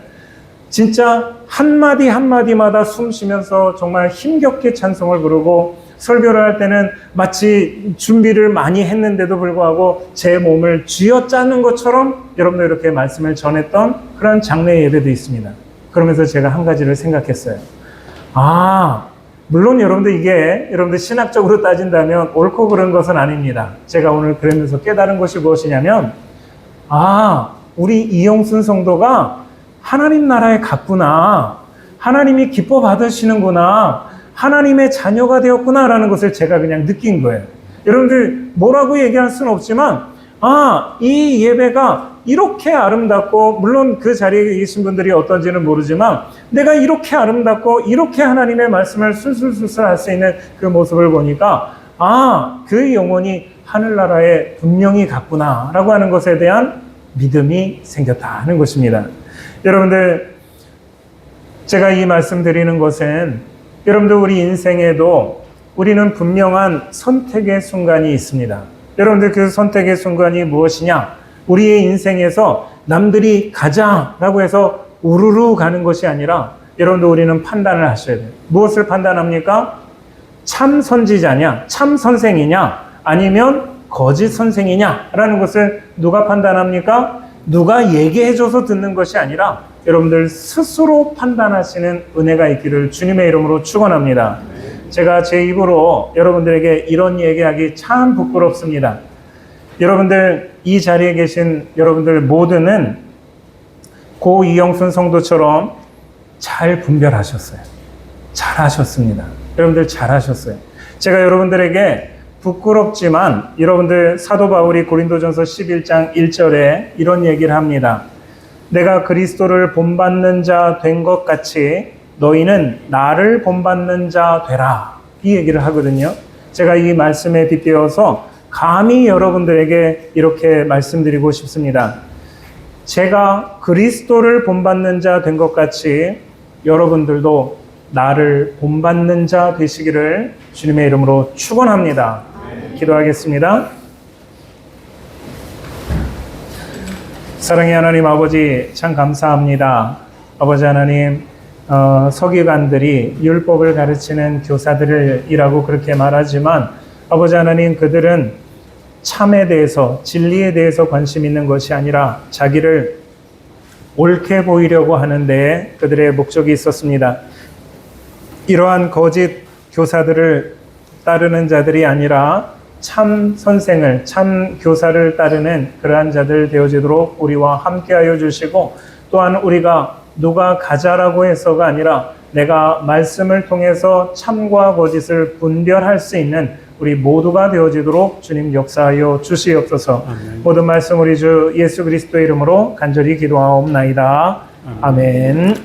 진짜 한마디 한마디마다 숨 쉬면서 정말 힘겹게 찬송을 부르고 설교를 할 때는 마치 준비를 많이 했는데도 불구하고 제 몸을 쥐어짜는 것처럼 여러분들 이렇게 말씀을 전했던 그런 장례 예배도 있습니다. 그러면서 제가 한 가지를 생각했어요. 물론 여러분들 이게 여러분들 신학적으로 따진다면 옳고 그른 것은 아닙니다. 제가 오늘 그러면서 깨달은 것이 무엇이냐면 우리 이영순 성도가 하나님 나라에 갔구나. 하나님이 기뻐 받으시는구나. 하나님의 자녀가 되었구나라는 것을 제가 그냥 느낀 거예요. 여러분들 뭐라고 얘기할 수는 없지만 이 예배가 이렇게 아름답고 물론 그 자리에 계신 분들이 어떤지는 모르지만 내가 이렇게 아름답고 이렇게 하나님의 말씀을 술술술술 할 수 있는 그 모습을 보니까 그 영혼이 하늘나라에 분명히 갔구나 라고 하는 것에 대한 믿음이 생겼다는 것입니다. 여러분들 제가 이 말씀 드리는 것은 여러분들 우리 인생에도 우리는 분명한 선택의 순간이 있습니다. 여러분들 그 선택의 순간이 무엇이냐? 우리의 인생에서 남들이 가자라고 해서 우르르 가는 것이 아니라 여러분들 우리는 판단을 하셔야 돼요. 무엇을 판단합니까? 참 선지자냐? 참 선생이냐? 아니면 거짓 선생이냐라는 것을 누가 판단합니까? 누가 얘기해줘서 듣는 것이 아니라 여러분들 스스로 판단하시는 은혜가 있기를 주님의 이름으로 축원합니다. 제가 제 입으로 여러분들에게 이런 얘기하기 참 부끄럽습니다. 여러분들 이 자리에 계신 여러분들 모두는 고 이영순 성도처럼 잘 분별하셨어요. 잘하셨습니다. 여러분들 잘하셨어요. 제가 여러분들에게 부끄럽지만 여러분들 사도 바울이 고린도전서 11장 1절에 이런 얘기를 합니다. 내가 그리스도를 본받는 자 된 것 같이 너희는 나를 본받는 자 되라. 이 얘기를 하거든요. 제가 이 말씀에 빗대어서 감히 여러분들에게 이렇게 말씀드리고 싶습니다. 제가 그리스도를 본받는 자 된 것 같이 여러분들도 나를 본받는 자 되시기를 주님의 이름으로 축원합니다. 기도하겠습니다. 사랑의 하나님 아버지 참 감사합니다. 아버지 하나님 서기관들이 율법을 가르치는 교사들이라고 그렇게 말하지만 아버지 하나님 그들은 참에 대해서 진리에 대해서 관심 있는 것이 아니라 자기를 옳게 보이려고 하는데 그들의 목적이 있었습니다. 이러한 거짓 교사들을 따르는 자들이 아니라 참 선생을, 참 교사를 따르는 그러한 자들 되어지도록 우리와 함께하여 주시고 또한 우리가 누가 가자라고 해서가 아니라 내가 말씀을 통해서 참과 거짓을 분별할 수 있는 우리 모두가 되어지도록 주님 역사하여 주시옵소서. 아멘. 모든 말씀 우리 주 예수 그리스도의 이름으로 간절히 기도하옵나이다. 아멘.